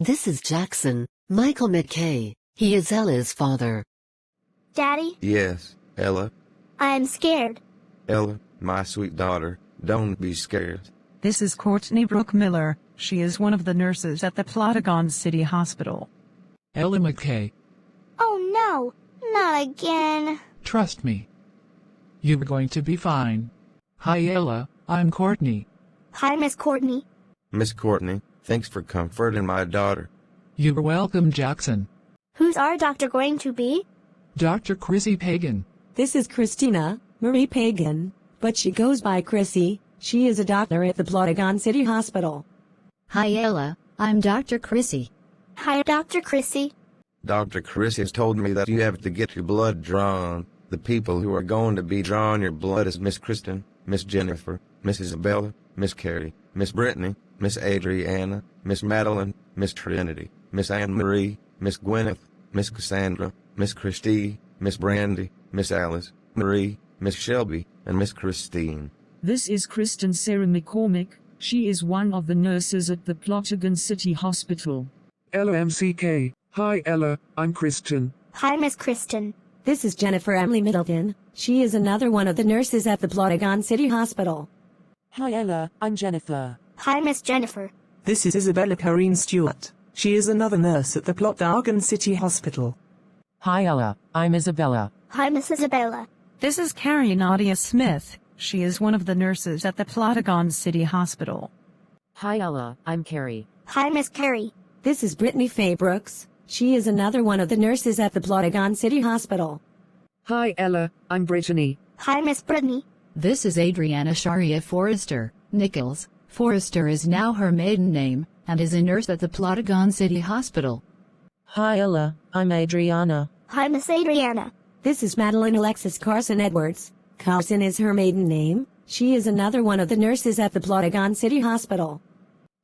This is Jackson, Michael McKay. He is Ella's father. Daddy? Yes, Ella. I am scared. Ella, my sweet daughter, don't be scared. This is Courtney Brooke Miller. She is one of the nurses at the Plotagon City Hospital. Ella McKay, Oh no, not again. trust me. You're going to be fine. Hi Ella, I'm Courtney. Hi, Miss Courtney. Miss Courtney, thanks for comforting my daughter. You're welcome, Jackson. Who's our doctor going to be? Dr. Chrissy Pagan. This is Christina Marie Pagan, but she goes by Chrissy. She is a doctor at the Plotagon City Hospital. Hi Ella, I'm Dr. Chrissy. Hi, Dr. Chrissy. Dr. Chris has told me that you have to get your blood drawn. The people who are going to be drawing your blood is Miss Kristen, Miss Jennifer, Miss Isabella, Miss Carrie, Miss Brittany, Miss Adriana, Miss Madeline, Miss Trinity, Miss Anne Marie, Miss Gwyneth, Miss Cassandra, Miss Christie, Miss Brandy, Miss Alice, Marie, Miss Shelby, and Miss Christine. This is Kristen Sarah McCormick. She is one of the nurses at the Plotagon City Hospital. Ella MCK. Hi Ella, I'm Kristen. Hi, Miss Kristen. This is Jennifer Emily Middleton. She is another one of the nurses at the Plotagon City Hospital. Hi Ella, I'm Jennifer. Hi, Miss Jennifer. This is Isabella Kareen Stewart. She is another nurse at the Plotagon City Hospital. Hi Ella, I'm Isabella. Hi, Miss Isabella. This is Carrie Nadia Smith. She is one of the nurses at the Plotagon City Hospital. Hi Ella, I'm Carrie. Hi, Miss Carrie. This is Brittany Faye Brooks. She is another one of the nurses at the Plotagon City Hospital. Hi Ella, I'm Brittany. Hi, Miss Brittany. This is Adriana Sharia Forrester Nichols. Forrester is now her maiden name, and is a nurse at the Plotagon City Hospital. Hi Ella, I'm Adriana. Hi, Miss Adriana. This is Madeline Alexis Carson Edwards. Carson is her maiden name. She is another one of the nurses at the Plotagon City Hospital.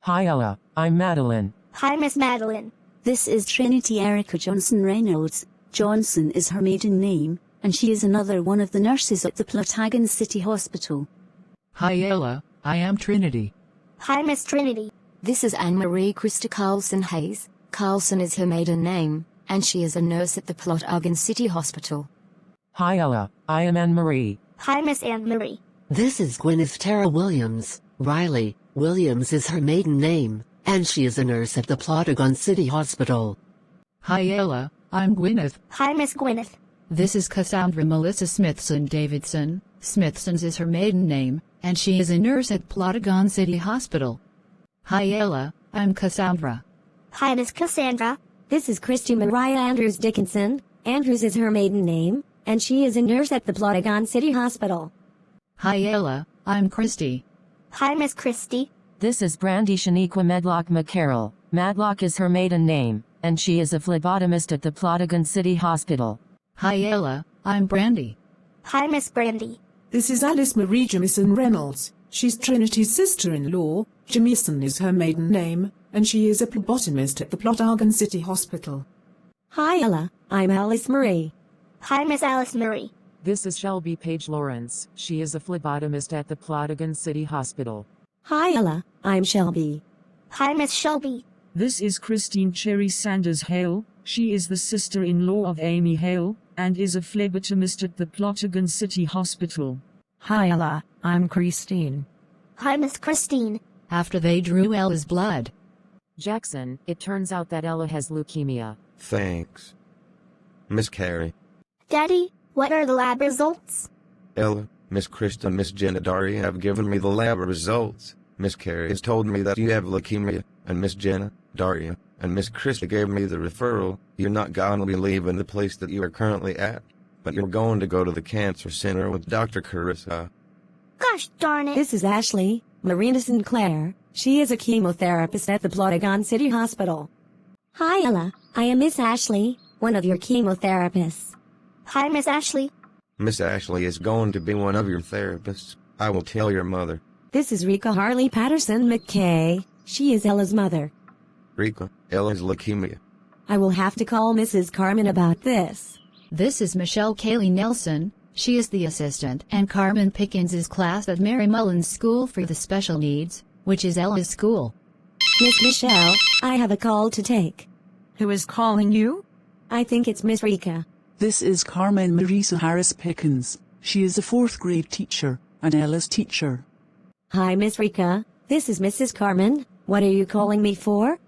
Hi Ella, I'm Madeline. Hi, Miss Madeline. This is Trinity Erica Johnson Reynolds. Johnson is her maiden name, and she is another one of the nurses at the Plotagon City Hospital. Hi Ella, I am Trinity. Hi, Miss Trinity. This is Anne-Marie Krista Carlson Hayes. Carlson is her maiden name, and she is a nurse at the Plotagon City Hospital. Hi Ella, I am Anne-Marie. Hi, Miss Anne Marie. This is Gwyneth Tara Williams. Riley Williams is her maiden name, and she is a nurse at the Plotagon City Hospital. Hi Ella, I'm Gwyneth. Hi, Miss Gwyneth. This is Cassandra Melissa Smithson Davidson. Smithson's is her maiden name, and she is a nurse at Plotagon City Hospital. Hi Ella, I'm Cassandra. Hi, Miss Cassandra. This is Christy Mariah Andrews Dickinson. Andrews is her maiden name, and she is a nurse at the Plotagon City Hospital. Hi Ella, I'm Christy. Hi, Miss Christy. This is Brandy Shaniqua Medlock McCarroll. Madlock is her maiden name, and she is a phlebotomist at the Plotagon City Hospital. Hi Ella, I'm Brandy. Hi, Miss Brandy. This is Alice Marie Jamieson Reynolds. She's Trinity's sister-in-law. Jamieson is her maiden name, and she is a phlebotomist at the Plotagon City Hospital. Hi Ella, I'm Alice Marie. Hi, Miss Alice Marie. This is Shelby Page Lawrence. She is a phlebotomist at the Plotagon City Hospital. Hi Ella, I'm Shelby. Hi, Miss Shelby. This is Christine Cherry Sanders Hale. She is the sister-in-law of Amy Hale, and is a phlebotomist at the Plotagon City Hospital. Hi Ella, I'm Christine. Hi, Miss Christine. After they drew Ella's blood. Jackson, it turns out that Ella has leukemia. Thanks. Miss Carrie, Daddy, what are the lab results? Ella, Miss Krista, Miss Jenna Daria have given me the lab results. Miss Carrie has told me that you have leukemia, and Miss Jenna, Daria, and Miss Krista gave me the referral. You're not gonna be leaving the place that you are currently at, but you're going to go to the cancer center with Dr. Carissa. Gosh darn it. This is Ashley Marina Sinclair. She is a chemotherapist at the Plotagon City Hospital. Hi Ella, I am Miss Ashley, one of your chemotherapists. Hi, Miss Ashley. Miss Ashley is going to be one of your therapists. I will tell your mother. This is Rika Harley Patterson McKay. She is Ella's mother. Rika, Ella's leukemia. I will have to call Mrs. Carmen about this. This is Michelle Kaylee Nelson. She is the assistant and Carmen Pickens' class at Mary Mullins School for the Special Needs, which is Ella's school. Miss Michelle, I have a call to take. Who is calling you? I think it's Miss Rika. This is Carmen Marisa Harris Pickens. She is a 4th grade teacher, and Ella's teacher. Hi, Miss Rika. This is Mrs. Carmen. What are you calling me for?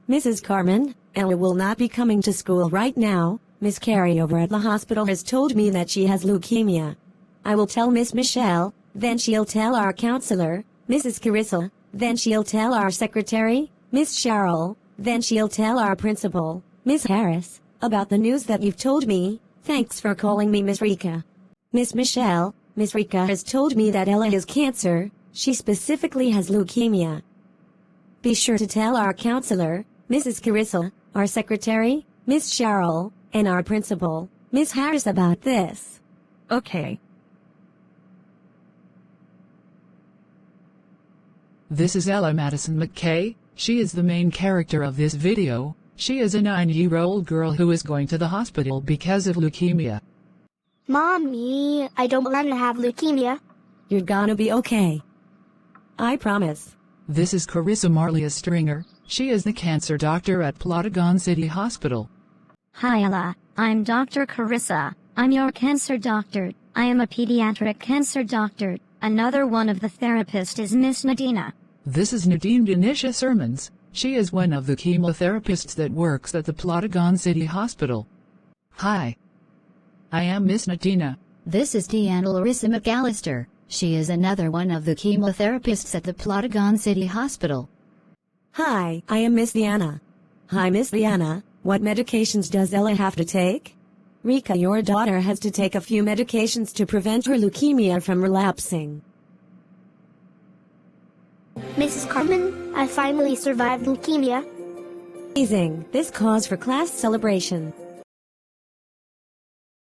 Mrs. Carmen, Ella will not be coming to school right now. Miss Carrie over at the hospital has told me that she has leukemia. I will tell Miss Michelle, then she'll tell our counselor, Mrs. Carissa, then she'll tell our secretary, Miss Cheryl, then she'll tell our principal, Miss Harris, about the news that you've told me. Thanks for calling me Miss Rika. Miss Michelle, Miss Rika has told me that Ella has cancer. She specifically has leukemia. Be sure to tell our counselor, Mrs. Carissa, our secretary, Miss Cheryl, and our principal, Miss Harris about this. Okay. This is Ella Madison McKay. She is the main character of this video. She is a 9-year-old girl who is going to the hospital because of leukemia. Mommy, I don't want to have leukemia. You're gonna be okay. I promise. This is Carissa Marlia Stringer. She is the cancer doctor at Plotagon City Hospital. Hi Ella, I'm Dr. Carissa. I'm your cancer doctor. I am a pediatric cancer doctor. Another one of the therapists is Miss Nadina. This is Nadine Denisha Sermons. She is one of the chemotherapists that works at the Plotagon City Hospital. Hi. I am Miss Nadina. This is Deanna Larissa McAllister. She is another one of the chemotherapists at the Plotagon City Hospital. Hi, I am Miss Deanna. Hi, Miss Deanna. What medications does Ella have to take? Rika, your daughter has to take a few medications to prevent her leukemia from relapsing. Mrs. Carmen, I finally survived leukemia. Amazing. This calls for class celebration.